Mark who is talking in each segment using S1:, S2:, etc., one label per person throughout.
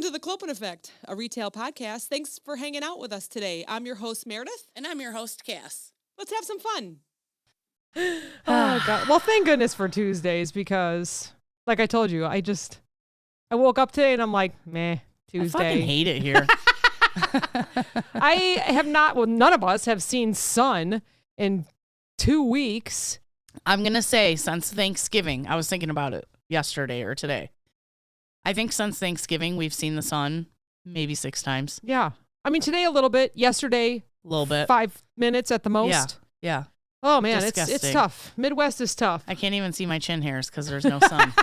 S1: to The Clopen Effect, a retail podcast. Thanks for hanging out with us today. I'm your host, Meredith.
S2: And I'm your host, Cass.
S1: Let's have some fun.
S3: Oh, God. Well, thank goodness for Tuesdays because, like I told you, I woke up today and I'm like, meh, Tuesday.
S2: I fucking hate it here.
S3: I have not, well, none of us have seen sun in 2 weeks.
S2: I'm going to say since Thanksgiving, I was thinking about it yesterday or today. I think since Thanksgiving, we've seen the sun maybe 6 times.
S3: Yeah. I mean, today a little bit, yesterday,
S2: A little bit.
S3: 5 minutes at the most.
S2: Yeah.
S3: Oh, man, it's
S2: Disgusting.
S3: tough. Midwest is tough.
S2: I can't even see my chin hairs because there's no sun.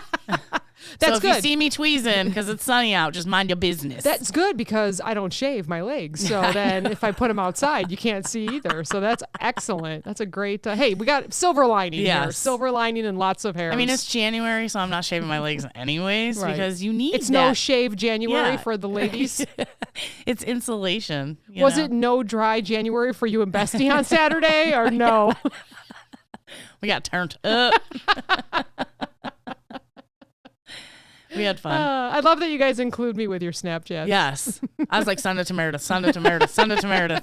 S3: That's
S2: so if
S3: good.
S2: you see me tweezing because it's sunny out, just mind your business.
S3: That's good because I don't shave my legs. So then if I put them outside, you can't see either. So that's excellent. That's a great, hey, we got silver lining here.
S2: Yes.
S3: Silver lining and lots of hair.
S2: I mean, it's January, so I'm not shaving my legs anyways
S3: Right.
S2: because you need
S3: It's
S2: that.
S3: no shave January
S2: Yeah.
S3: for the ladies.
S2: It's insulation.
S3: Was it no dry January for you and Bestie on Saturday or no?
S2: We got turned up. We had fun.
S3: I love that you guys include me with your Snapchat.
S2: Yes. I was like, send it to Meredith, send it to Meredith, send it to Meredith.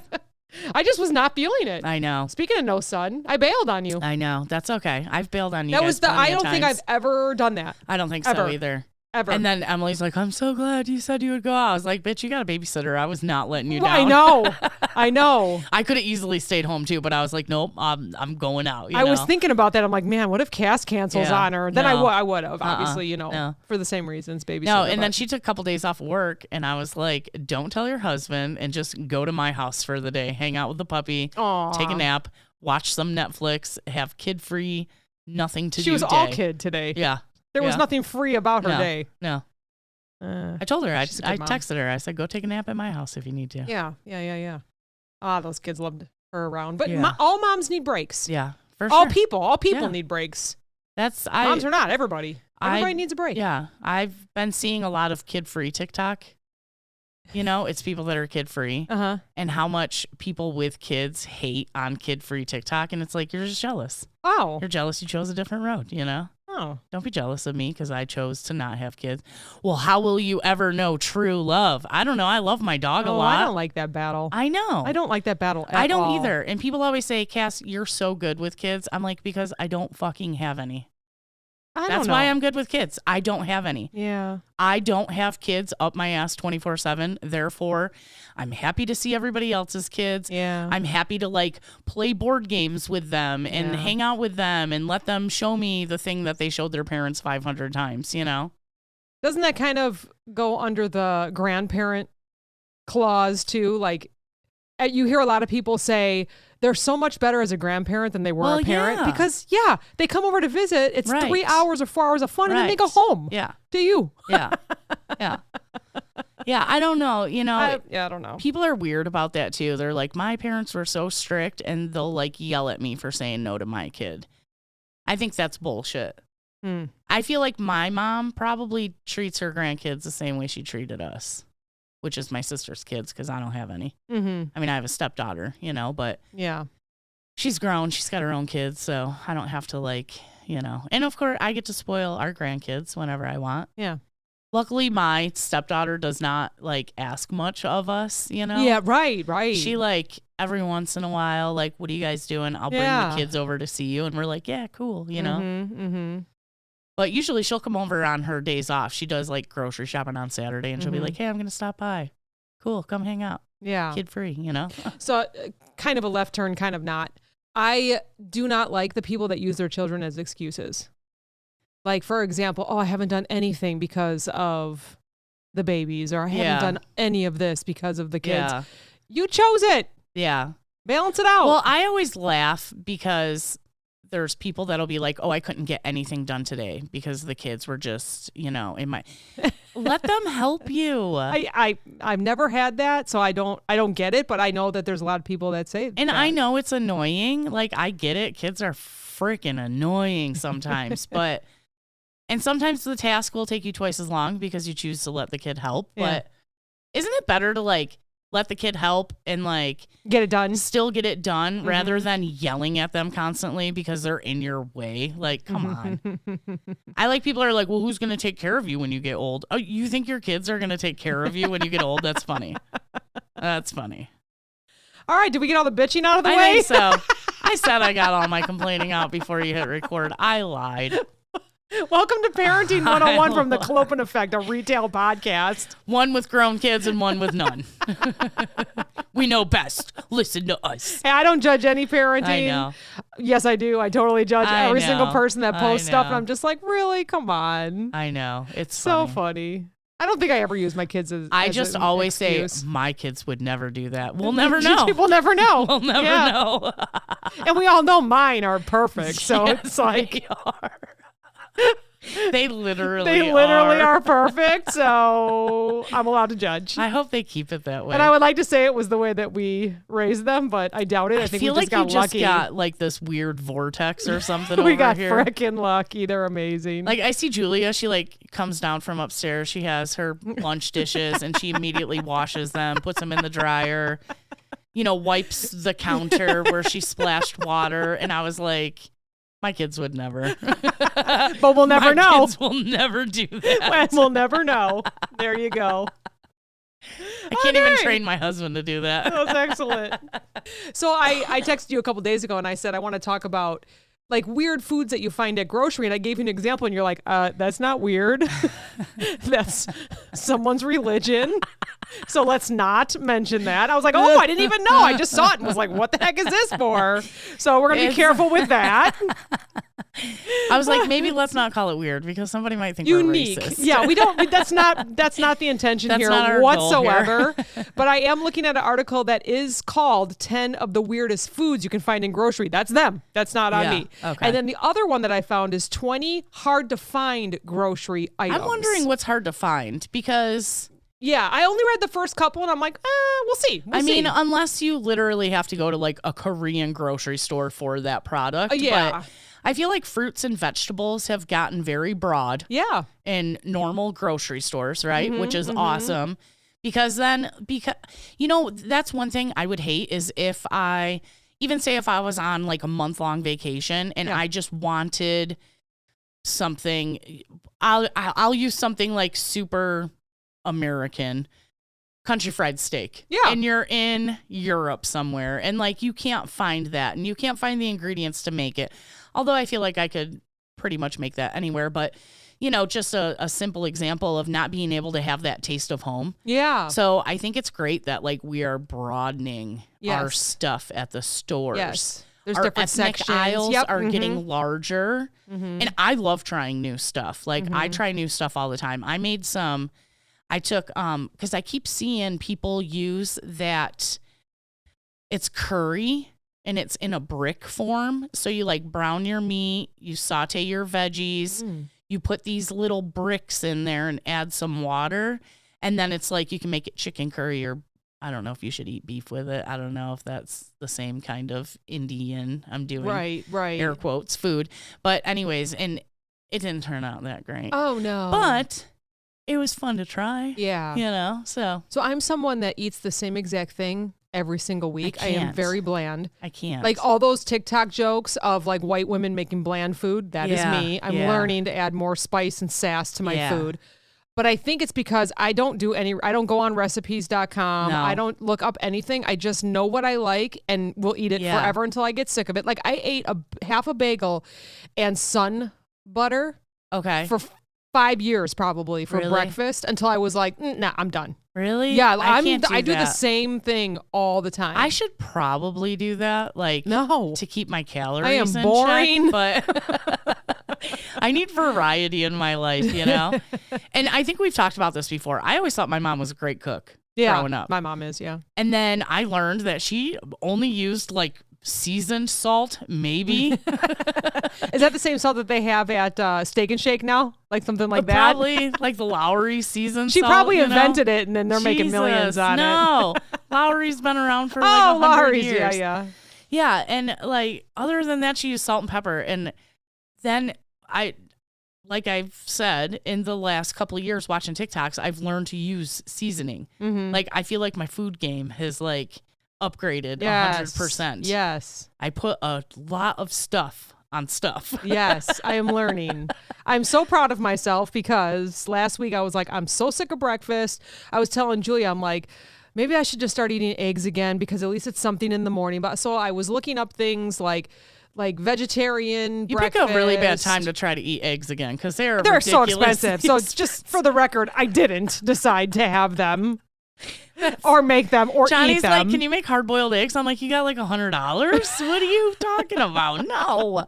S3: I just was not feeling it.
S2: I know.
S3: Speaking of no sun, I bailed on you.
S2: I know. That's okay. I've bailed on you
S3: That
S2: guys
S3: was
S2: plenty
S3: I
S2: of
S3: don't think
S2: times.
S3: I've ever done that.
S2: I don't think
S3: ever.
S2: so either.
S3: Ever.
S2: And then Emily's like, I'm so glad you said you would go out. I was like, bitch, you got a babysitter. I was not letting you down.
S3: I know. I know.
S2: I could have easily stayed home too, but I was like, nope, I'm going out.
S3: I was thinking about that. I'm like, man, what if Cass cancels
S2: Yeah.
S3: on her? Then
S2: No.
S3: I would have, obviously,
S2: No.
S3: for the same reasons, babysitter.
S2: No, and then
S3: but-
S2: she took a couple days off work, and I was like, don't tell your husband and just go to my house for the day, hang out with the puppy,
S3: Aw.
S2: take a nap, watch some Netflix, have kid-free, nothing to do
S3: She was
S2: day.
S3: all kid today.
S2: Yeah.
S3: There was
S2: Yeah.
S3: nothing free about her
S2: No.
S3: day.
S2: No. I told her, I
S3: she's a good mom.
S2: texted her, I said, go take a nap at my house if you need to.
S3: Yeah. Ah, those kids loved her around. But
S2: Yeah.
S3: all moms need breaks.
S2: Yeah, for
S3: All
S2: sure.
S3: people
S2: Yeah.
S3: need breaks.
S2: That's
S3: Moms are not, everybody. Everybody needs a break.
S2: Yeah, I've been seeing a lot of kid-free TikTok. You know, it's people that are kid-free.
S3: Uh-huh.
S2: And how much people with kids hate on kid-free TikTok. And it's like, you're just jealous.
S3: Oh.
S2: You're jealous you chose a different road, you know?
S3: Oh.
S2: Don't be jealous of me because I chose to not have kids. Well, how will you ever know true love? I don't know. I love my dog a lot.
S3: I don't like that battle.
S2: I know.
S3: I don't like that battle at
S2: I don't
S3: all.
S2: either. And people always say, Cass, you're so good with kids. I'm like, because I don't fucking have any. That's why I'm good with kids. I don't have any.
S3: Yeah.
S2: I don't have kids up my ass 24/7. Therefore, I'm happy to see everybody else's kids.
S3: Yeah.
S2: I'm happy to like play board games with them and
S3: Yeah.
S2: hang out with them and let them show me the thing that they showed their parents 500 times, you know?
S3: Doesn't that kind of go under the grandparent clause too? Like, you hear a lot of people say they're so much better as a grandparent than they were
S2: Well,
S3: a parent
S2: yeah.
S3: because, they come over to visit. It's
S2: Right.
S3: 3 hours or 4 hours of fun, and then they go
S2: Right.
S3: home
S2: Yeah.
S3: to you.
S2: Yeah. Yeah. Yeah. I don't know. You know,
S3: I don't know.
S2: people are weird about that too. They're like, my parents were so strict and they'll like yell at me for saying no to my kid. I think that's bullshit. I feel like my mom probably treats her grandkids the same way she treated us, which is my sister's kids because I don't have any.
S3: Mm-hmm.
S2: I mean, I have a stepdaughter, you know, but
S3: Yeah.
S2: she's grown. She's got her own kids, so I don't have to like, you know. And of course, I get to spoil our grandkids whenever I want.
S3: Yeah.
S2: Luckily, my stepdaughter does not like ask much of us, you know.
S3: Yeah, right.
S2: She like every once in a while, like, what are you guys doing? I'll bring
S3: Yeah.
S2: the kids over to see you, and we're like, yeah, cool, you know.
S3: Mm-hmm.
S2: But usually she'll come over on her days off. She does like grocery shopping on Saturday, and she'll be
S3: Mhm.
S2: like, hey, I'm gonna stop by. Cool, come hang out.
S3: Yeah.
S2: Kid free, you know.
S3: So kind of a left turn, kind of not. I do not like the people that use their children as excuses. Like, for example, I haven't done anything because of the babies, or I haven't
S2: Yeah.
S3: done any of this because of the kids.
S2: Yeah,
S3: You chose it.
S2: yeah.
S3: Balance it out.
S2: Well, I always laugh because there's people that'll be like, oh, I couldn't get anything done today because the kids were just, you know, in my. Let them help you.
S3: I've never had that, so I don't get it, but I know that there's a lot of people that say
S2: And
S3: that.
S2: I know it's annoying. Like, I get it. Kids are freaking annoying sometimes, but. And sometimes the task will take you twice as long because you choose to let the kid help.
S3: Yeah.
S2: But isn't it better to like let the kid help and like
S3: get it done.
S2: Still get it done rather than yelling at them constantly because they're in your way. Like, come on. I like people are like, well, who's going to take care of you when you get old? Oh, you think your kids are going to take care of you when you get old? That's funny. That's funny.
S3: All right. Did we get all the bitching out of the way?
S2: I think so. I said I got all my complaining out before you hit record. I lied.
S3: Welcome to Parenting 101 from the Clopen Effect, a retail podcast.
S2: One with grown kids and one with none. We know best. Listen to us.
S3: Hey, I don't judge any parenting.
S2: I know.
S3: Yes, I do. I totally judge every single
S2: know.
S3: person that posts
S2: I
S3: stuff, and
S2: know.
S3: I'm just like, really? Come on.
S2: I know. It's
S3: So
S2: funny.
S3: funny. I don't think I ever use my kids as
S2: I
S3: as
S2: just
S3: an
S2: always
S3: excuse.
S2: say my kids would never do that. We'll never know.
S3: We'll never know.
S2: We'll never
S3: Yeah.
S2: know.
S3: And we all know mine are perfect. So
S2: Yes,
S3: it's like
S2: they are. They literally
S3: are perfect. So I'm allowed to judge.
S2: I hope they keep it that way.
S3: And I would like to say it was the way that we raised them, but I doubt it. I think
S2: feel
S3: we
S2: like
S3: just got
S2: you
S3: lucky.
S2: just got like this weird vortex or something
S3: We
S2: over
S3: got
S2: here.
S3: frickin' lucky. They're amazing.
S2: Like I see Julia, she like comes down from upstairs. She has her lunch dishes and she immediately washes them, puts them in the dryer, wipes the counter where she splashed water. And I was like, my kids would never.
S3: But we'll never know.
S2: My kids will never do that.
S3: We'll never know. There you go.
S2: I can't even train my husband to do that.
S3: That was excellent. So I texted you a couple days ago and I said, I want to talk about like weird foods that you find at grocery. And I gave you an example and you're like, that's not weird. That's someone's religion. So let's not mention that. I was like, oh, I didn't even know. I just saw it and was like, what the heck is this for? So we're going to be careful with that.
S2: I was like, maybe let's not call it weird because somebody might think
S3: Unique.
S2: we're racist.
S3: Yeah, we don't. That's not the intention
S2: That's
S3: here
S2: not our goal
S3: whatsoever. But I am looking at an article that is called 10 of the weirdest foods you can find in grocery. That's them. That's not on
S2: Yeah,
S3: me.
S2: okay.
S3: And then the other one that I found is 20 hard to find grocery items.
S2: I'm wondering what's hard to find because
S3: Yeah, I only read the first couple and I'm like, we'll see.
S2: I mean, unless you literally have to go to like a Korean grocery store for that product.
S3: Yeah.
S2: But I feel like fruits and vegetables have gotten very broad
S3: yeah.
S2: in normal grocery stores, right? Which is awesome. Because that's one thing I would hate is if I was on like a month-long vacation and I just wanted something, I'll use something like super American country fried steak.
S3: Yeah.
S2: And you're in Europe somewhere and like you can't find that and you can't find the ingredients to make it. Although I feel like I could pretty much make that anywhere, but just a simple example of not being able to have that taste of home.
S3: Yeah.
S2: So I think it's great that like we are broadening our
S3: Yes.
S2: stuff at the stores.
S3: Yes. There's
S2: Our
S3: different
S2: ethnic
S3: sections.
S2: aisles
S3: Yep.
S2: are getting larger. And I love trying new stuff. Like I try new stuff all the time. I took because I keep seeing people use that it's curry and it's in a brick form. So you like brown your meat, you saute your veggies, you put these little bricks in there and add some water. And then it's like you can make it chicken curry or I don't know if you should eat beef with it. I don't know if that's the same kind of Indian I'm doing.
S3: Right.
S2: Air quotes food. But anyways, and it didn't turn out that great.
S3: Oh, no.
S2: But it was fun to try.
S3: Yeah.
S2: So
S3: So I'm someone that eats the same exact thing every single week. I am
S2: can't.
S3: very bland.
S2: I can't.
S3: Like all those TikTok jokes of like white women making bland food, that is
S2: Yeah,
S3: me. I'm
S2: yeah.
S3: learning to add more spice and sass to my
S2: Yeah.
S3: food. But I think it's because I don't go on recipes.com.
S2: No.
S3: I don't look up anything. I just know what I like and will eat it
S2: Yeah.
S3: forever until I get sick of it. Like I ate half a bagel and sun butter
S2: okay.
S3: for 5 years probably for
S2: Really?
S3: breakfast until I was like, nah, I'm done.
S2: Really?
S3: Yeah,
S2: I can't
S3: I do the
S2: that.
S3: same thing all the time.
S2: I should probably do that, like
S3: No.
S2: to keep my calories.
S3: I am
S2: in
S3: boring.
S2: check, but I need variety in my life, And I think we've talked about this before. I always thought my mom was a great cook growing up,
S3: My mom is, yeah.
S2: and then I learned that she only used like seasoned salt, maybe.
S3: Is that the same salt that they have at Steak and Shake now? Like something like that?
S2: Probably like the Lowry seasoned
S3: She
S2: salt,
S3: probably invented it and then they're making millions
S2: Jesus,
S3: on it.
S2: No, Lowry's been around for like
S3: Oh,
S2: 100
S3: Lowry's,
S2: years.
S3: yeah.
S2: Yeah, and like other than that, she used salt and pepper, and then like I've said, in the last couple of years watching TikToks, I've learned to use seasoning. Like, I feel like my food game has like upgraded 100%.
S3: Yes.
S2: I put a lot of stuff on stuff.
S3: Yes, I am learning. I'm so proud of myself because last week I was like, I'm so sick of breakfast. I was telling Julia, I'm like, maybe I should just start eating eggs again because at least it's something in the morning. But so I was looking up things like vegetarian breakfast.
S2: You pick a really bad time to try to eat eggs again because they're
S3: so
S2: ridiculous.
S3: expensive. So it's just for the record, I didn't decide to have them or make them or
S2: Johnny's
S3: eat them.
S2: like, can you make hard-boiled eggs? I'm like, you got like $100? What are you talking about? No.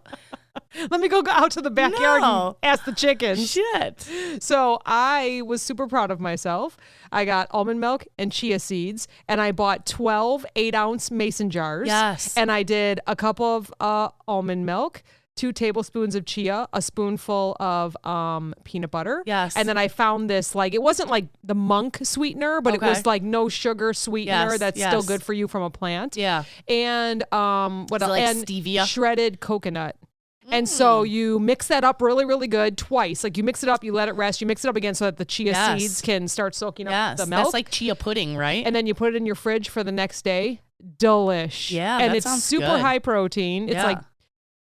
S3: Let me go out to the backyard and ask the chickens.
S2: Shit.
S3: So I was super proud of myself. I got almond milk and chia seeds, and I bought 12 8-ounce mason jars.
S2: Yes.
S3: And I did a cup of almond milk, 2 tablespoons of chia, a spoonful of peanut butter.
S2: Yes.
S3: And then I found this, like, it wasn't like the monk sweetener, but it was like no sugar sweetener that's still good for you from a plant.
S2: Yeah.
S3: And what else?
S2: Like
S3: and
S2: stevia?
S3: Shredded coconut. And so you mix that up really, really good twice. Like you mix it up, you let it rest, you mix it up again so that the chia seeds can start soaking up the milk.
S2: That's like chia pudding, right?
S3: And then you put it in your fridge for the next day. Delish.
S2: Yeah,
S3: and
S2: that
S3: it's
S2: sounds
S3: super
S2: good.
S3: high protein.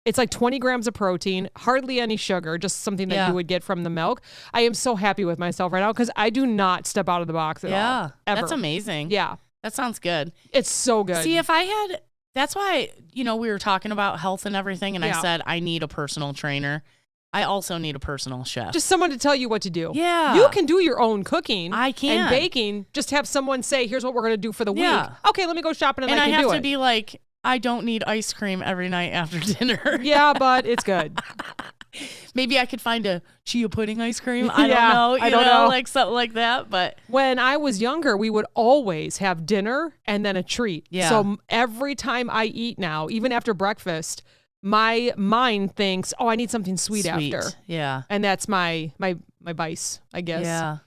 S3: It's like 20 grams of protein, hardly any sugar, just something that you would get from the milk. I am so happy with myself right now because I do not step out of the box at all. Ever.
S2: That's amazing.
S3: Yeah.
S2: That sounds good.
S3: It's so good.
S2: See, if I had... That's why, we were talking about health and everything, and I said I need a personal trainer. I also need a personal chef.
S3: Just someone to tell you what to do.
S2: Yeah.
S3: You can do your own cooking.
S2: I can.
S3: And baking. Just have someone say, here's what we're going to do for the week. Okay, let me go shopping and I can do it.
S2: And I have to be like, I don't need ice cream every night after dinner.
S3: Yeah, but it's good.
S2: Maybe I could find a chia pudding ice cream. I don't know. I don't know. Like something like that. But
S3: when I was younger, we would always have dinner and then a treat.
S2: Yeah.
S3: So every time I eat now, even after breakfast, my mind thinks, oh, I need something sweet. After.
S2: Yeah.
S3: And that's my vice, I guess.
S2: Yeah.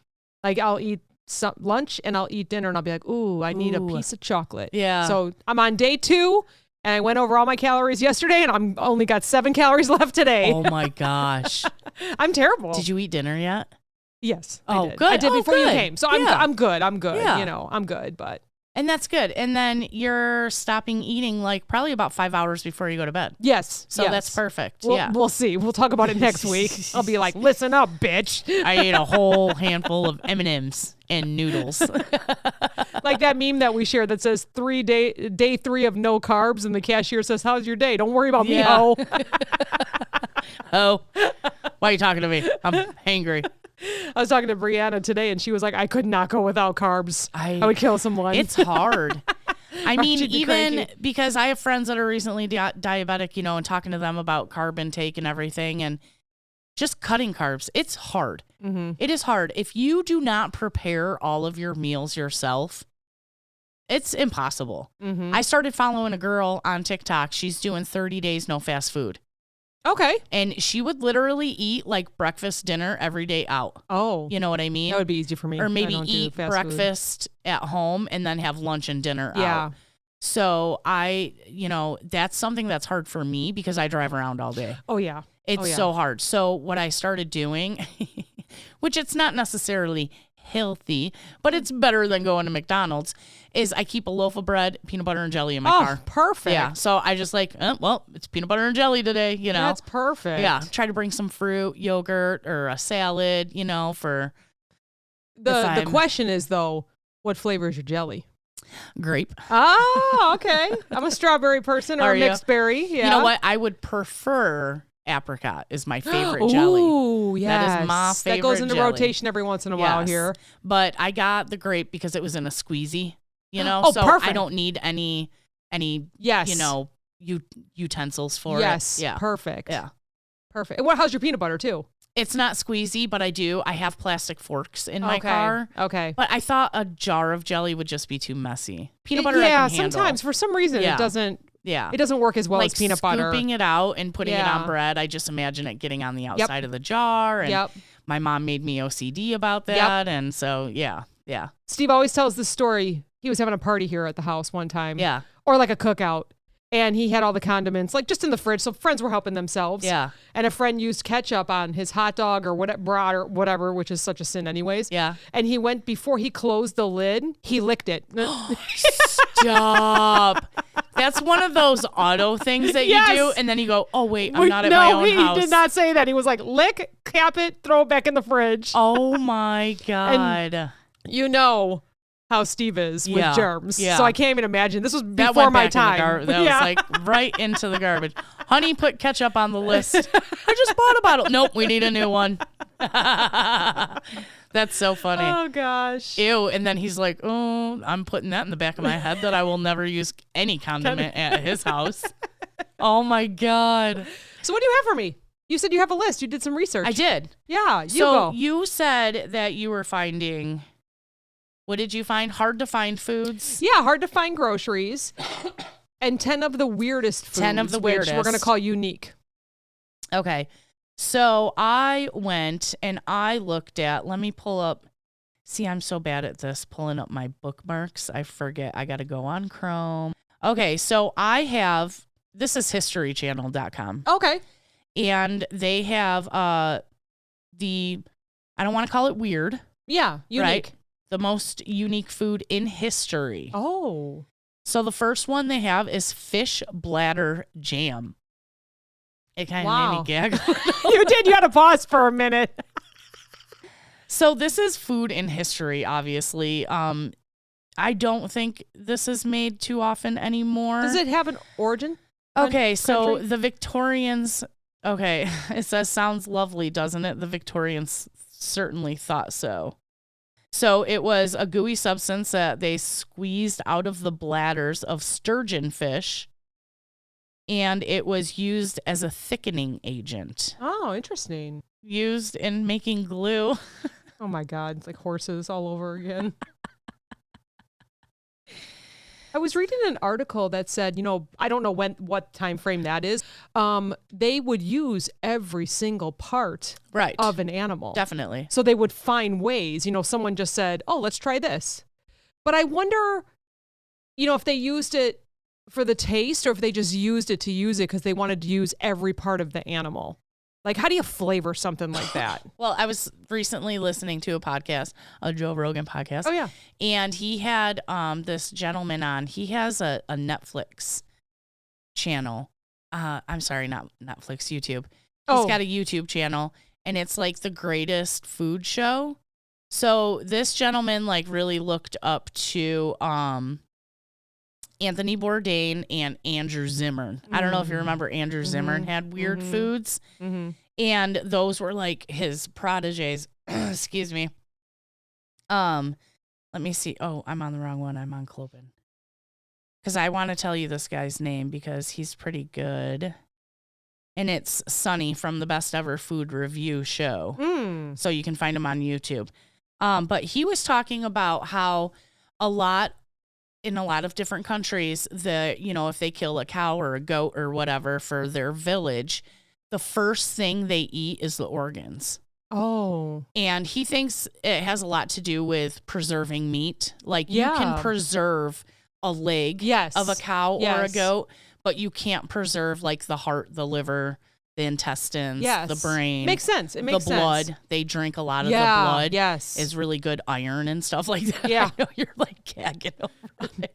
S3: Like I'll eat some lunch and I'll eat dinner and I'll be like, ooh, I need a piece of chocolate.
S2: Yeah.
S3: So I'm on day 2. And I went over all my calories yesterday, and I'm only got 7 calories left today.
S2: Oh my gosh,
S3: I'm terrible.
S2: Did you eat dinner yet?
S3: Yes.
S2: Oh,
S3: I did.
S2: good.
S3: I did before you came, so I'm good. I'm good.
S2: Yeah.
S3: I'm good. But
S2: and that's good. And then you're stopping eating like probably about 5 hours before you go to bed.
S3: Yes.
S2: So that's perfect.
S3: We'll see. We'll talk about it next week. I'll be like, listen up, bitch.
S2: I ate a whole handful of M&Ms and noodles.
S3: Like that meme that we shared that says day 3 of no carbs, and the cashier says, how's your day? Don't worry about me, ho.
S2: Oh, why are you talking to me? I'm hangry.
S3: I was talking to Brianna today, and she was like, I could not go without carbs. I would kill someone.
S2: It's hard. I mean, even
S3: cranky.
S2: because I have friends that are recently diabetic, and talking to them about carb intake and everything, and just cutting carbs, it's hard.
S3: Mm-hmm.
S2: It is hard. If you do not prepare all of your meals yourself, it's impossible.
S3: Mm-hmm.
S2: I started following a girl on TikTok. She's doing 30 days no fast food.
S3: Okay.
S2: And she would literally eat like breakfast, dinner every day out.
S3: Oh.
S2: You know what I mean?
S3: That would be easy for me.
S2: Or
S3: I
S2: maybe
S3: don't do
S2: eat
S3: fast
S2: breakfast at home and then have lunch and dinner
S3: food. Yeah.
S2: out. So that's something that's hard for me because I drive around all day.
S3: Oh, yeah.
S2: It's so hard. So what I started doing, which it's not necessarily healthy, but it's better than going to McDonald's, is I keep a loaf of bread, peanut butter and jelly in my car.
S3: Perfect.
S2: Yeah. So I just like, it's peanut butter and jelly today,
S3: That's perfect.
S2: Yeah. Try to bring some fruit, yogurt, or a salad, for
S3: the question is though, what flavor is your jelly?
S2: Grape.
S3: Oh, okay. I'm a strawberry person or a mixed berry. Yeah.
S2: You know what? I would prefer apricot is my favorite jelly.
S3: Ooh, yes.
S2: That is my favorite
S3: That goes into
S2: jelly.
S3: rotation every once in a while here.
S2: But I got the grape because it was in a squeezy,
S3: Oh,
S2: so
S3: perfect.
S2: I don't need any utensils for it.
S3: Yes.
S2: Yeah.
S3: Perfect.
S2: Yeah.
S3: Perfect. And how's your peanut butter too?
S2: It's not squeezy, but I have plastic forks in my car.
S3: Okay.
S2: But I thought a jar of jelly would just be too messy. Peanut butter I can handle.
S3: Sometimes for some reason it doesn't
S2: it
S3: doesn't work as well
S2: like
S3: as peanut butter.
S2: Scooping it out and putting it on bread, I just imagine it getting on the outside of the jar. And my mom made me OCD about that. And so, yeah.
S3: Steve always tells this story. He was having a party here at the house one time.
S2: Yeah.
S3: Or like a cookout. And he had all the condiments, like just in the fridge. So friends were helping themselves.
S2: Yeah.
S3: And a friend used ketchup on his hot dog or whatever, brat or whatever, which is such a sin anyways.
S2: Yeah.
S3: And he went, before he closed the lid, he licked it.
S2: Stop. That's one of those auto things that you do. And then you go, oh, wait, I'm not at my own house.
S3: He did not say that. He was like, lick, cap it, throw it back in the fridge.
S2: Oh, my God.
S3: And you know how Steve is with germs.
S2: Yeah.
S3: So I can't even imagine. This was
S2: That
S3: before
S2: went
S3: my
S2: back
S3: time.
S2: in the that was like right into the garbage. Honey, put ketchup on the list. I just bought a bottle. Nope, we need a new one. That's so funny.
S3: Oh, gosh.
S2: Ew. And then he's like, oh, I'm putting that in the back of my head that I will never use any condiment at his house. Oh, my God.
S3: So what do you have for me? You said you have a list. You did some research.
S2: I did.
S3: Yeah,
S2: So
S3: go.
S2: you said that you were finding, what did you find? Hard to find foods?
S3: Yeah, hard to find groceries. And 10 of the weirdest foods.
S2: 10 of the
S3: which
S2: weirdest.
S3: we're going to call unique.
S2: Okay. So I went and I looked at, let me pull up. See, I'm so bad at this, pulling up my bookmarks. I forget. I got to go on Chrome. Okay. So I have, this is historychannel.com.
S3: Okay.
S2: And they have I don't want to call it weird.
S3: Yeah, unique.
S2: Right? The most unique food in history.
S3: Oh.
S2: So the first one they have is fish bladder jam. It kind of made me gag.
S3: You did. You had to pause for a minute.
S2: So this is food in history, obviously. I don't think this is made too often anymore.
S3: Does it have an origin?
S2: Okay, so
S3: country?
S2: the Victorians, okay, it says sounds lovely, doesn't it? The Victorians certainly thought so. So it was a gooey substance that they squeezed out of the bladders of sturgeon fish, and it was used as a thickening agent.
S3: Oh, interesting.
S2: Used in making glue.
S3: Oh my God, it's like horses all over again. I was reading an article that said, I don't know what time frame that is. They would use every single part of an animal.
S2: Definitely.
S3: So they would find ways, someone just said, oh, let's try this. But I wonder, if they used it for the taste or if they just used it to use it because they wanted to use every part of the animal. Like, how do you flavor something like that?
S2: Well, I was recently listening to a podcast, a Joe Rogan podcast.
S3: Oh, yeah.
S2: And he had this gentleman on. He has a Netflix channel. I'm sorry, not Netflix, YouTube. He's got a YouTube channel, and it's like the greatest food show. So this gentleman really looked up to Anthony Bourdain and Andrew Zimmern. I don't know if you remember Andrew Zimmern had weird foods. Mm-hmm. And those were his prodigies. Excuse me. Let me see. Oh, I'm on the wrong one. I'm on Clopin. Because I want to tell you this guy's name because he's pretty good. And it's Sonny from the Best Ever Food Review show. So you can find him on YouTube. But he was talking about how in a lot of different countries, if they kill a cow or a goat or whatever for their village, the first thing they eat is the organs.
S3: Oh.
S2: And he thinks it has a lot to do with preserving meat. You can preserve a leg of a cow or a goat, but you can't preserve the heart, the liver, the intestines, the brain.
S3: Makes sense. It makes
S2: sense. The blood.
S3: Sense.
S2: They drink a lot of the blood.
S3: Yes.
S2: Is really good iron and stuff like that.
S3: Yeah.
S2: I know you're gagging over there.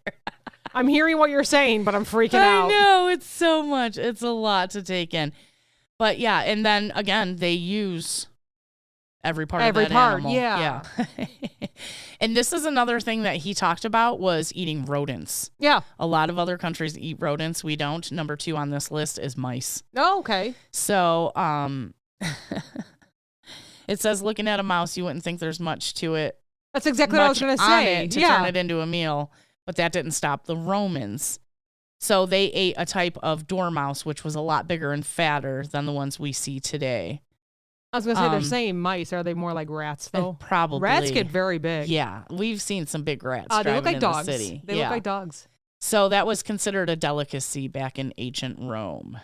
S3: I'm hearing what you're saying, but I'm freaking out.
S2: I know. It's so much. It's a lot to take in. But yeah, and then again, they use every part of that animal.
S3: Yeah.
S2: And this is another thing that he talked about was eating rodents.
S3: Yeah.
S2: A lot of other countries eat rodents. We don't. Number 2 on this list is mice.
S3: Oh, okay.
S2: So, it says looking at a mouse, you wouldn't think there's much to it.
S3: That's exactly what I was going to say.
S2: To turn it into a meal, but that didn't stop the Romans. So they ate a type of dormouse, which was a lot bigger and fatter than the ones we see today.
S3: I was going to say, they're saying mice. Are they more like rats, though?
S2: Probably.
S3: Rats get very big.
S2: Yeah. We've seen some big rats
S3: they look
S2: driving
S3: like
S2: in
S3: dogs.
S2: the city.
S3: They look like dogs.
S2: So that was considered a delicacy back in ancient Rome.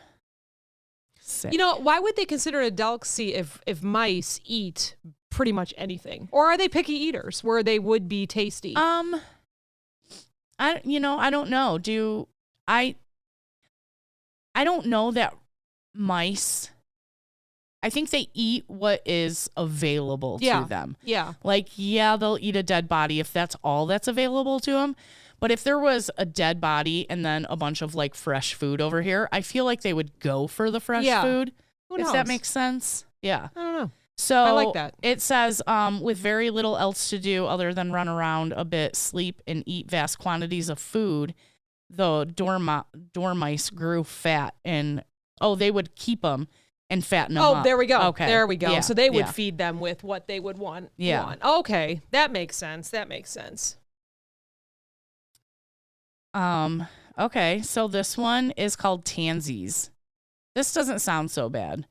S2: Sick.
S3: Why would they consider it a delicacy if mice eat pretty much anything? Or are they picky eaters where they would be tasty?
S2: I don't know. I don't know that mice, I think they eat what is available to them.
S3: Yeah.
S2: Like, yeah, they'll eat a dead body if that's all that's available to them. But if there was a dead body and then a bunch of like fresh food over here, I feel like they would go for the fresh food.
S3: Who
S2: if
S3: knows?
S2: that makes sense. Yeah.
S3: I don't know.
S2: So
S3: I like that.
S2: It says, with very little else to do other than run around a bit, sleep, and eat vast quantities of food, the dormice grew fat and, they would keep them and fatten them up.
S3: Oh, there we go.
S2: Okay.
S3: There we go.
S2: Yeah.
S3: So they would feed them with what they would want.
S2: Yeah.
S3: Okay. That makes sense.
S2: Okay, so this one is called tansies. This doesn't sound so bad.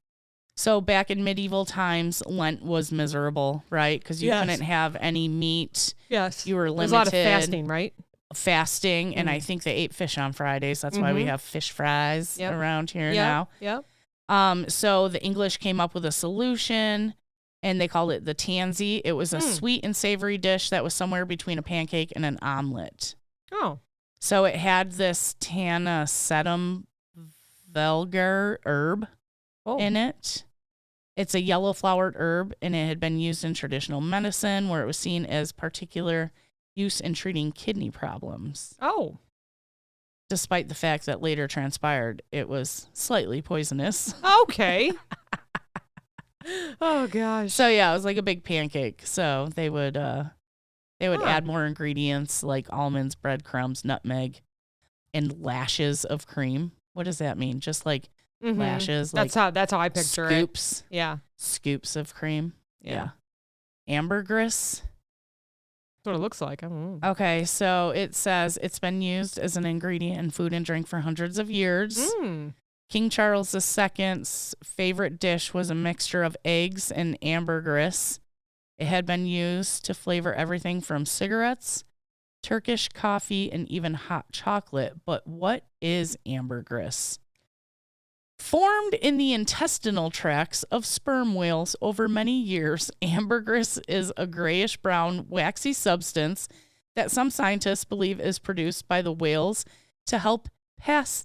S2: So back in medieval times, Lent was miserable, right? Because you couldn't have any meat.
S3: Yes.
S2: You were limited.
S3: There's a lot of fasting, right?
S2: Fasting, and I think they ate fish on Fridays. That's why we have fish fries around here now.
S3: Yep.
S2: So the English came up with a solution, and they called it the tansy. It was a sweet and savory dish that was somewhere between a pancake and an omelet.
S3: Oh.
S2: So it had this Tanacetum vulgar herb in it. It's a yellow flowered herb, and it had been used in traditional medicine where it was seen as particular use in treating kidney problems.
S3: Oh.
S2: Despite the fact that later transpired it was slightly poisonous.
S3: Okay. Oh, gosh.
S2: So, yeah, it was like a big pancake. So they would add more ingredients like almonds, breadcrumbs, nutmeg, and lashes of cream. What does that mean? Just like lashes?
S3: That's how I picture
S2: scoops,
S3: it. Yeah.
S2: Scoops of cream.
S3: Yeah.
S2: Ambergris.
S3: That's what it looks like. I don't know.
S2: Okay, so it says it's been used as an ingredient in food and drink for hundreds of years. King Charles II's favorite dish was a mixture of eggs and ambergris. It had been used to flavor everything from cigarettes, Turkish coffee, and even hot chocolate. But what is ambergris? Formed in the intestinal tracts of sperm whales over many years, ambergris is a grayish-brown, waxy substance that some scientists believe is produced by the whales to help pass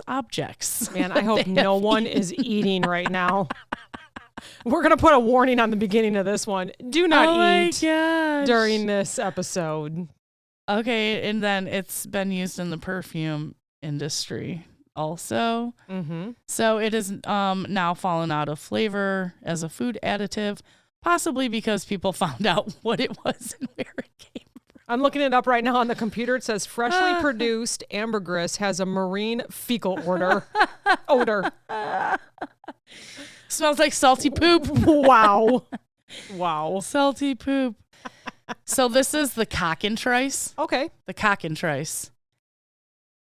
S2: objects.
S3: Man, I hope no one is eating right now. We're going to put a warning on the beginning of this one. Do not eat during this episode.
S2: Okay, and then it's been used in the perfume industry also. So it is now fallen out of flavor as a food additive, possibly because people found out what it was and where it came from.
S3: I'm looking it up right now on the computer. It says freshly produced ambergris has a marine fecal odor.
S2: Smells like salty poop.
S3: Wow.
S2: Salty poop. So this is the cockatrice.
S3: Okay.
S2: The cockatrice.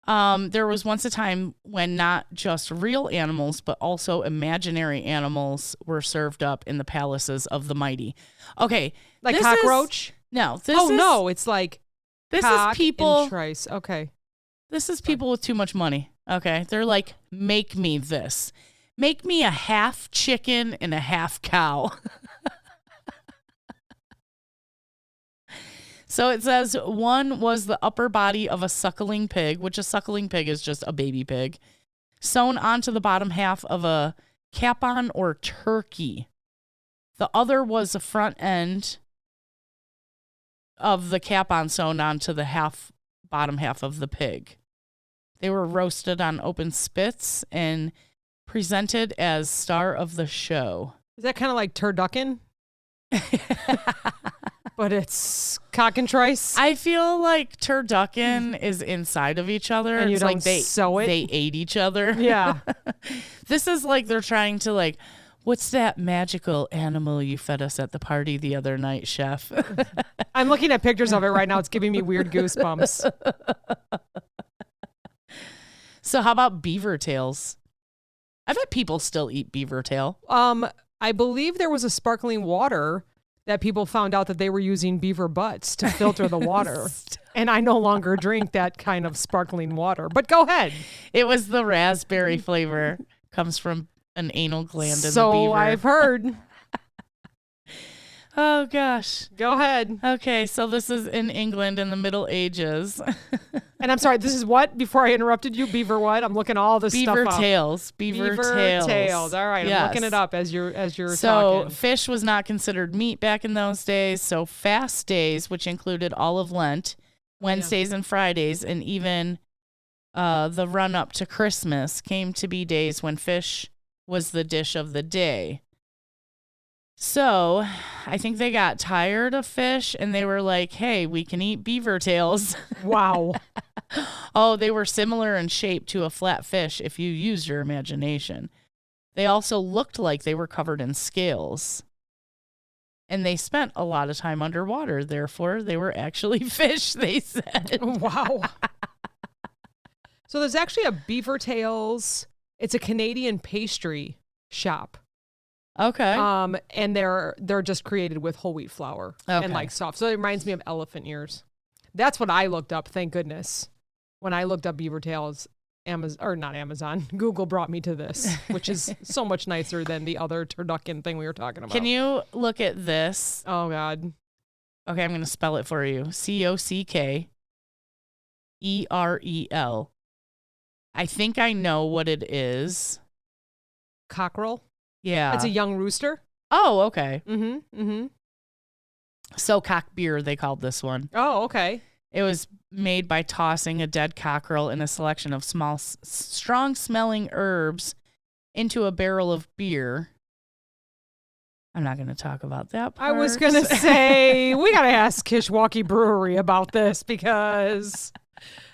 S2: There was once a time when not just real animals, but also imaginary animals were served up in the palaces of the mighty. Okay.
S3: Like cockroach? It's like
S2: this is people.
S3: Okay.
S2: This is people with too much money. Okay. They're like, make me this. Make me a half chicken and a half cow. So it says one was the upper body of a suckling pig, which a suckling pig is just a baby pig, sewn onto the bottom half of a capon or turkey. The other was the front end of the capon sewn onto the bottom half of the pig. They were roasted on open spits and presented as star of the show.
S3: Is that kind of like turducken? But it's cockatrice.
S2: I feel like turducken is inside of each other.
S3: And you
S2: it's
S3: don't
S2: like they
S3: sew it?
S2: They ate each other.
S3: Yeah.
S2: This is like they're trying to like, what's that magical animal you fed us at the party the other night, chef?
S3: I'm looking at pictures of it right now. It's giving me weird goosebumps.
S2: So how about beaver tails? I bet people still eat beaver tail.
S3: I believe there was a sparkling water that people found out that they were using beaver butts to filter the water. And I no longer drink that kind of sparkling water. But go ahead.
S2: It was the raspberry flavor. Comes from an anal gland in the beaver.
S3: So I've heard.
S2: Oh, gosh.
S3: Go ahead.
S2: Okay, so this is in England in the Middle Ages.
S3: And I'm sorry, this is what? Before I interrupted you, beaver what? I'm looking all this
S2: Beaver
S3: stuff up.
S2: tails. Beaver tails.
S3: All right,
S2: Yes.
S3: I'm looking it up as you're
S2: So
S3: talking.
S2: fish was not considered meat back in those days. So fast days, which included all of Lent, Wednesdays and Fridays, and even the run up to Christmas came to be days when fish was the dish of the day. So I think they got tired of fish and they were like, hey, we can eat beaver tails.
S3: Wow.
S2: Oh, they were similar in shape to a flat fish if you use your imagination. They also looked like they were covered in scales. And they spent a lot of time underwater. Therefore, they were actually fish, they said.
S3: Wow. So there's actually a beaver tails. It's a Canadian pastry shop.
S2: Okay.
S3: And they're just created with whole wheat flour and like soft. So it reminds me of elephant ears. That's what I looked up, thank goodness. When I looked up beaver tails, Google brought me to this, which is so much nicer than the other turducken thing we were talking about.
S2: Can you look at this?
S3: Oh, God.
S2: Okay, I'm going to spell it for you. Cockerel. I think I know what it is.
S3: Cockerel?
S2: Yeah.
S3: It's a young rooster?
S2: Oh, okay.
S3: Mm-hmm. Mm-hmm.
S2: So cock beer, they called this one.
S3: Oh, okay.
S2: It was made by tossing a dead cockerel in a selection of small, strong-smelling herbs into a barrel of beer. I'm not going to talk about that part.
S3: I was going to say, we got to ask Kishwaukee Brewery about this because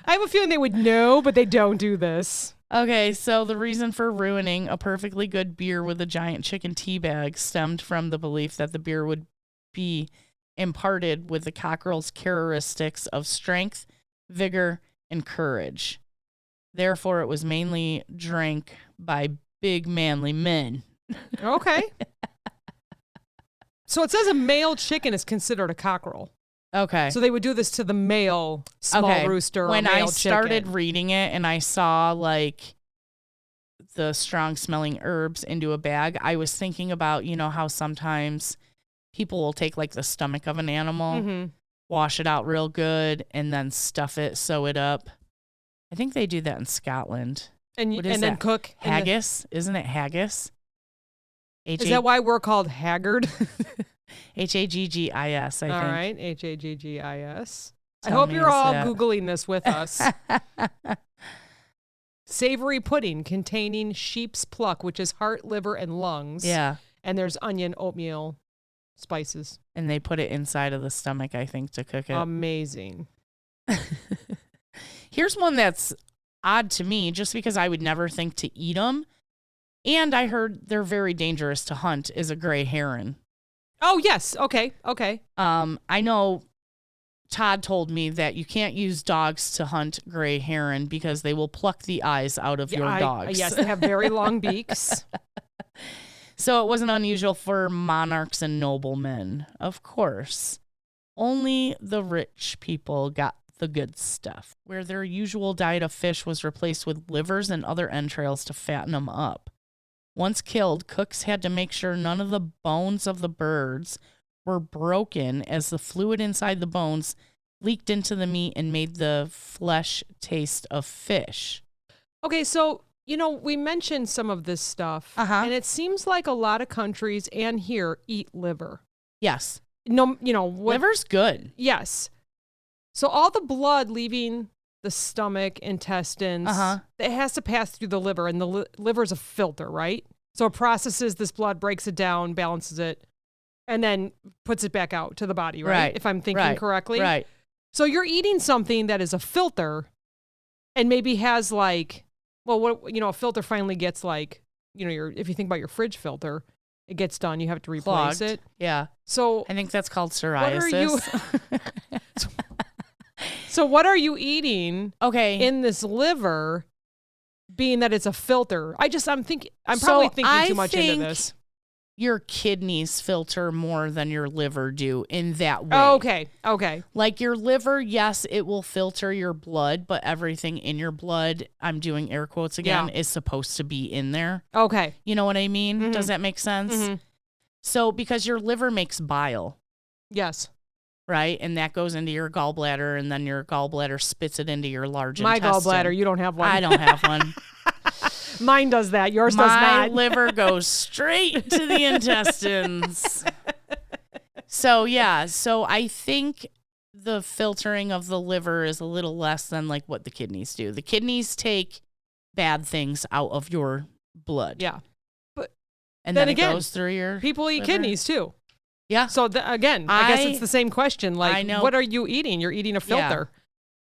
S3: I have a feeling they would know, but they don't do this.
S2: Okay, so the reason for ruining a perfectly good beer with a giant chicken tea bag stemmed from the belief that the beer would be imparted with the cockerel's characteristics of strength, vigor, and courage. Therefore, it was mainly drank by big, manly men.
S3: Okay. So it says a male chicken is considered a cockerel.
S2: Okay.
S3: So they would do this to the male small rooster.
S2: When
S3: or male
S2: I started
S3: chicken.
S2: reading it and I saw like the strong smelling herbs into a bag, I was thinking about, you know, how sometimes people will take like the stomach of an animal, wash it out real good, and then stuff it, sew it up. I think they do that in Scotland.
S3: And then cook.
S2: Haggis? Isn't it haggis?
S3: Is that why we're called haggard?
S2: Haggis, I think.
S3: All right, Haggis. I
S2: Tell
S3: hope
S2: me
S3: you're all
S2: that.
S3: Googling this with us. Savory pudding containing sheep's pluck, which is heart, liver, and lungs.
S2: Yeah.
S3: And there's onion, oatmeal, spices.
S2: And they put it inside of the stomach, I think, to cook it.
S3: Amazing.
S2: Here's one that's odd to me, just because I would never think to eat them. And I heard they're very dangerous to hunt, is a gray heron.
S3: Oh, yes. Okay.
S2: I know Todd told me that you can't use dogs to hunt gray heron because they will pluck the eyes out of your dogs.
S3: Yes, they have very long beaks.
S2: So it wasn't unusual for monarchs and noblemen, of course. Only the rich people got the good stuff, where their usual diet of fish was replaced with livers and other entrails to fatten them up. Once killed, cooks had to make sure none of the bones of the birds were broken, as the fluid inside the bones leaked into the meat and made the flesh taste of fish.
S3: Okay, so, you know, we mentioned some of this stuff, and it seems like a lot of countries and here eat liver.
S2: Yes.
S3: No, you know,
S2: liver's good.
S3: Yes. So all the blood leaving the stomach, intestines, it has to pass through the liver, and the liver's a filter, right? So it processes this blood, breaks it down, balances it, and then puts it back out to the body, right? If I'm thinking correctly.
S2: Right.
S3: So you're eating something that is a filter and maybe has like, well, what, you know, a filter finally gets like, you know, if you think about your fridge filter, it gets done, you have to replace it.
S2: Yeah.
S3: So
S2: I think that's called psoriasis.
S3: So what are you eating in this liver, being that it's a filter? I'm probably thinking too much into this.
S2: Your kidneys filter more than your liver do in that way.
S3: Oh, okay.
S2: Like your liver, yes, it will filter your blood, but everything in your blood, I'm doing air quotes again, is supposed to be in there.
S3: Okay.
S2: You know what I mean? Does that make sense? So because your liver makes bile.
S3: Yes.
S2: right? And that goes into your gallbladder, and then your gallbladder spits it into your large
S3: My
S2: intestine.
S3: gallbladder, you don't have one.
S2: I don't have one.
S3: Mine does that. Yours does
S2: My
S3: not.
S2: liver goes straight to the intestines. So, yeah. So I think the filtering of the liver is a little less than like what the kidneys do. The kidneys take bad things out of your blood.
S3: Yeah.
S2: And
S3: then
S2: then
S3: again,
S2: it goes through your
S3: people eat
S2: liver.
S3: kidneys too.
S2: Yeah.
S3: So again, I guess it's the same question. Like,
S2: I know.
S3: what are you eating? You're eating a filter.
S2: Yeah.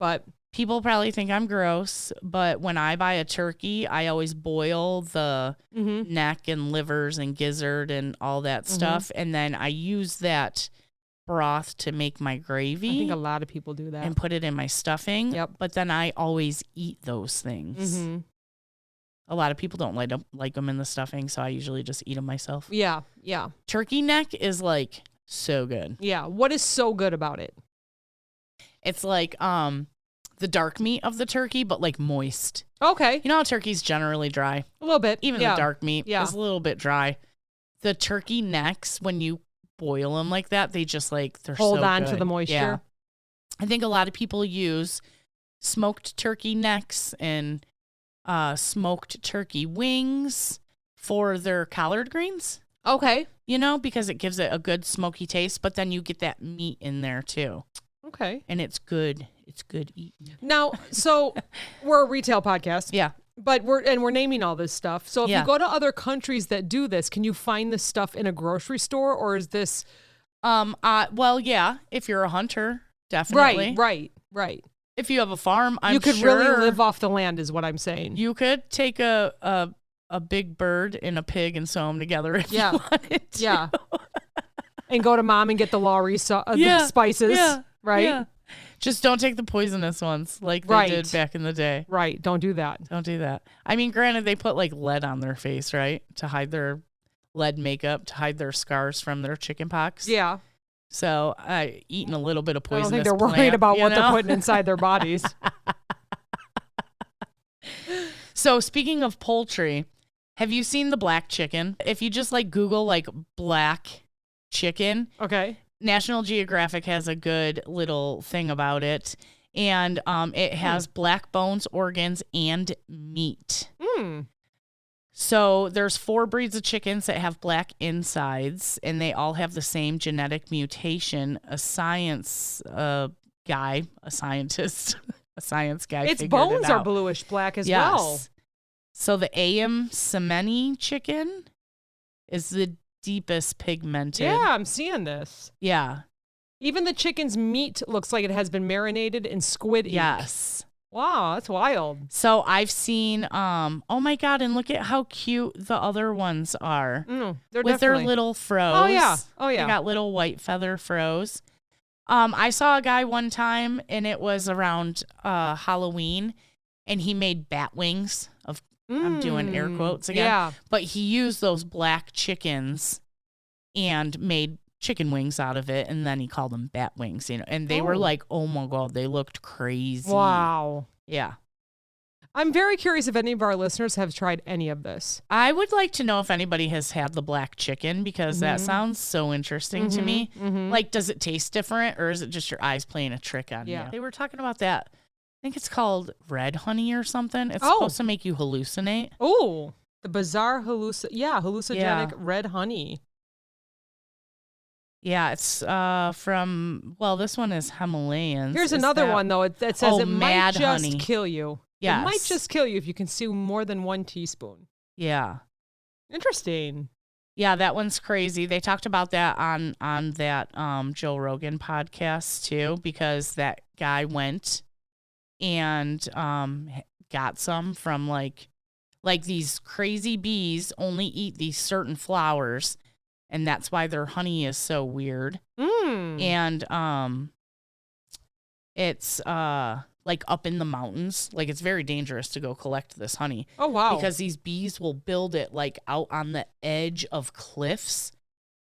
S3: But
S2: people probably think I'm gross, but when I buy a turkey, I always boil the neck and livers and gizzard and all that stuff. And then I use that broth to make my gravy.
S3: I think a lot of people do that.
S2: And put it in my stuffing.
S3: Yep.
S2: But then I always eat those things. A lot of people don't like them in the stuffing, so I usually just eat them myself.
S3: Yeah, yeah.
S2: Turkey neck is like so good.
S3: Yeah. What is so good about it?
S2: It's like the dark meat of the turkey, but like moist.
S3: Okay.
S2: You know how turkey's generally dry?
S3: A little bit.
S2: Even
S3: yeah.
S2: the dark meat is a little bit dry. The turkey necks, when you boil them like that, they just like, they're
S3: hold
S2: so
S3: on
S2: good.
S3: to the moisture.
S2: Yeah. I think a lot of people use smoked turkey necks and smoked turkey wings for their collard greens.
S3: Okay.
S2: You know, because it gives it a good smoky taste, but then you get that meat in there too.
S3: Okay.
S2: And it's good. It's good eating.
S3: Now, so we're a retail podcast.
S2: Yeah.
S3: But we're naming all this stuff. So if
S2: Yeah.
S3: you go to other countries that do this, can you find this stuff in a grocery store, or is this
S2: well, yeah, if you're a hunter, definitely.
S3: Right.
S2: If you have a farm, I'm
S3: you could
S2: sure
S3: really live off the land is what I'm saying.
S2: you could take a big bird and a pig and sew them together if you wanted to.
S3: Yeah. And go to mom and get the Lowry the spices.
S2: Yeah.
S3: Right?
S2: Yeah. Just don't take the poisonous ones like they did back in the day.
S3: Right. Don't do that.
S2: Don't do that. I mean, granted, they put like lead on their face, right? To hide their lead makeup, to hide their scars from their chicken pox.
S3: Yeah.
S2: So eating a little bit of
S3: I
S2: poisonous
S3: don't think they're worried
S2: plant,
S3: about
S2: you
S3: what
S2: know?
S3: they're putting inside their bodies.
S2: So speaking of poultry, have you seen the black chicken? If you just like Google like black chicken,
S3: Okay.
S2: National Geographic has a good little thing about it. And it has black bones, organs, and meat. So there's 4 breeds of chickens that have black insides, and they all have the same genetic mutation. A scientist, a science guy.
S3: Its
S2: figured
S3: bones
S2: it
S3: are
S2: out.
S3: bluish black as well.
S2: So the AM Semeni chicken is the deepest pigmented.
S3: Yeah, I'm seeing this.
S2: Yeah.
S3: Even the chicken's meat looks like it has been marinated in squid ink.
S2: Yes.
S3: Wow, that's wild.
S2: So I've seen, oh my God, and look at how cute the other ones are.
S3: They're
S2: with their
S3: definitely-
S2: little froze.
S3: Oh, yeah. Oh, yeah.
S2: They got little white feather froze. I saw a guy one time, and it was around Halloween, and he made bat wings of, I'm doing air quotes again.
S3: Yeah.
S2: But he used those black chickens and made chicken wings out of it, and then he called them bat wings, you know. And they were like, oh my God, they looked crazy.
S3: Wow.
S2: Yeah.
S3: I'm very curious if any of our listeners have tried any of this.
S2: I would like to know if anybody has had the black chicken, because that sounds so interesting to me. Like, does it taste different, or is it just your eyes playing a trick on you? They were talking about that. I think it's called red honey or something. It's supposed to make you hallucinate.
S3: Oh, the bizarre hallucinogenic red honey.
S2: Yeah, it's from, well, this one is Himalayan.
S3: Here's another one, though. That says it might
S2: mad
S3: just
S2: honey.
S3: kill you.
S2: Yes.
S3: It might just kill you if you consume more than 1 teaspoon.
S2: Yeah.
S3: Interesting.
S2: Yeah, that one's crazy. They talked about that on that Joe Rogan podcast too, because that guy went and got some from like these crazy bees only eat these certain flowers, and that's why their honey is so weird. And it's like up in the mountains. Like, it's very dangerous to go collect this honey.
S3: Oh, wow.
S2: Because these bees will build it like out on the edge of cliffs.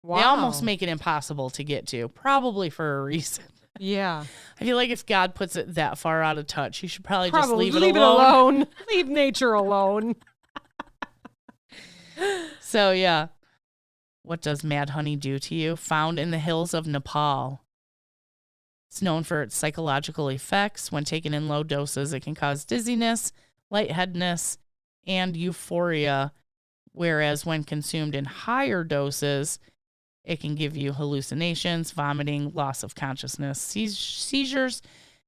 S3: Wow.
S2: They almost make it impossible to get to, probably for a reason.
S3: Yeah.
S2: I feel like if God puts it that far out of touch, he should probably just leave it
S3: it
S2: alone.
S3: alone. Leave nature alone.
S2: So, yeah. What does mad honey do to you? Found in the hills of Nepal. It's known for its psychological effects. When taken in low doses, it can cause dizziness, lightheadedness, and euphoria, whereas when consumed in higher doses, it can give you hallucinations, vomiting, loss of consciousness, seizures,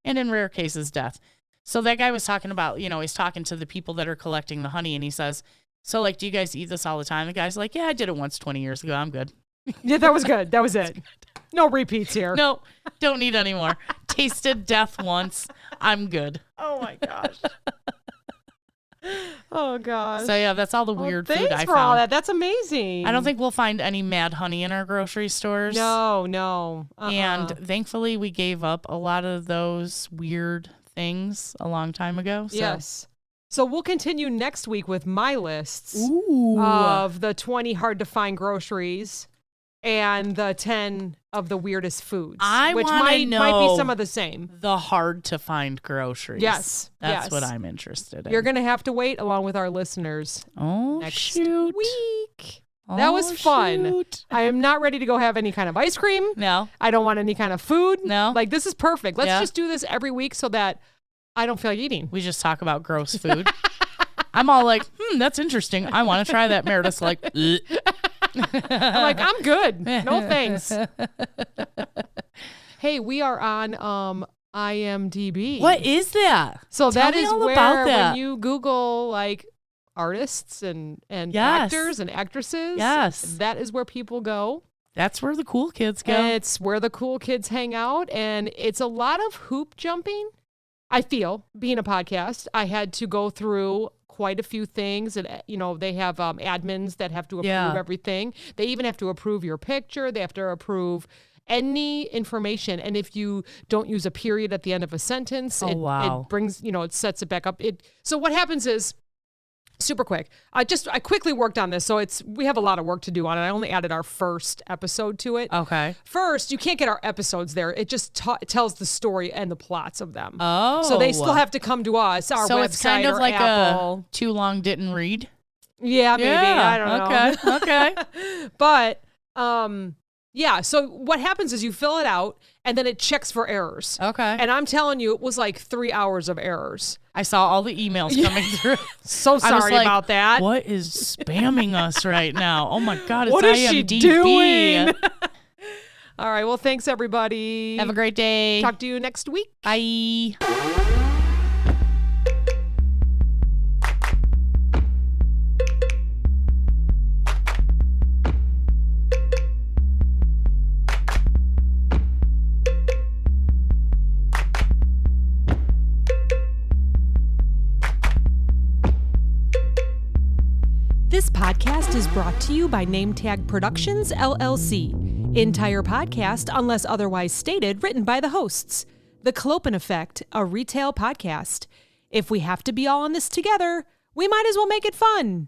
S2: and in rare cases, death. So that guy was talking about, he's talking to the people that are collecting the honey, and he says, so, like, do you guys eat this all the time? The guy's like, yeah, I did it once 20 years ago. I'm good.
S3: Yeah, that was good. That was it. No repeats here.
S2: No, don't need any more. Tasted death once. I'm good.
S3: Oh, my gosh. Oh, gosh.
S2: So, yeah, that's all the weird food I
S3: Thanks
S2: found.
S3: for all that. That's amazing.
S2: I don't think we'll find any mad honey in our grocery stores.
S3: No.
S2: And thankfully, we gave up a lot of those weird things a long time ago. So.
S3: Yes. So we'll continue next week with my lists
S2: Ooh.
S3: of the 20 hard to find groceries and the 10 of the weirdest foods. Which might be some of the same.
S2: The hard to find groceries.
S3: Yes.
S2: That's what I'm interested in.
S3: You're going to have to wait along with our listeners next week. That was fun.
S2: Shoot.
S3: I am not ready to go have any kind of ice cream.
S2: No.
S3: I don't want any kind of food.
S2: No.
S3: Like, this is perfect. Let's just do this every week so that I don't feel like eating.
S2: We just talk about gross food. I'm all like, that's interesting. I want to try that. Meredith's like, ugh.
S3: I'm like, I'm good. No thanks. Hey, we are on IMDB.
S2: What is that?
S3: So
S2: Tell
S3: that
S2: me
S3: is
S2: all
S3: where
S2: about that.
S3: when you Google like artists and
S2: Yes.
S3: actors and actresses,
S2: Yes.
S3: that is where people go.
S2: That's where the cool kids go.
S3: It's where the cool kids hang out, and it's a lot of hoop jumping. I feel, being a podcast, I had to go through quite a few things, and they have admins that have to approve everything. They even have to approve your picture. They have to approve any information, and if you don't use a period at the end of a sentence, it brings, it sets it back up. So what happens is, super quick, I quickly worked on this, so we have a lot of work to do on it. I only added our first episode to it.
S2: Okay.
S3: First, you can't get our episodes there. It just tells the story and the plots of them.
S2: Oh.
S3: So they still have to come to us, our
S2: so
S3: website,
S2: it's kind of
S3: or
S2: like
S3: Apple.
S2: a too long didn't read.
S3: Yeah, maybe. I don't know.
S2: Okay.
S3: But yeah, so what happens is you fill it out and then it checks for errors.
S2: Okay.
S3: And I'm telling you, it was like 3 hours of errors.
S2: I saw all the emails coming through.
S3: So sorry about that.
S2: What is spamming us right now? Oh my God, it's
S3: what is
S2: IMDb.
S3: she doing? All right, well, thanks everybody.
S2: Have a great day.
S3: Talk to you next week.
S2: Bye.
S3: This podcast is brought to you by NameTag Productions, LLC. Entire podcast, unless otherwise stated, written by the hosts. The Clopen Effect, a retail podcast. If we have to be all in this together, we might as well make it fun.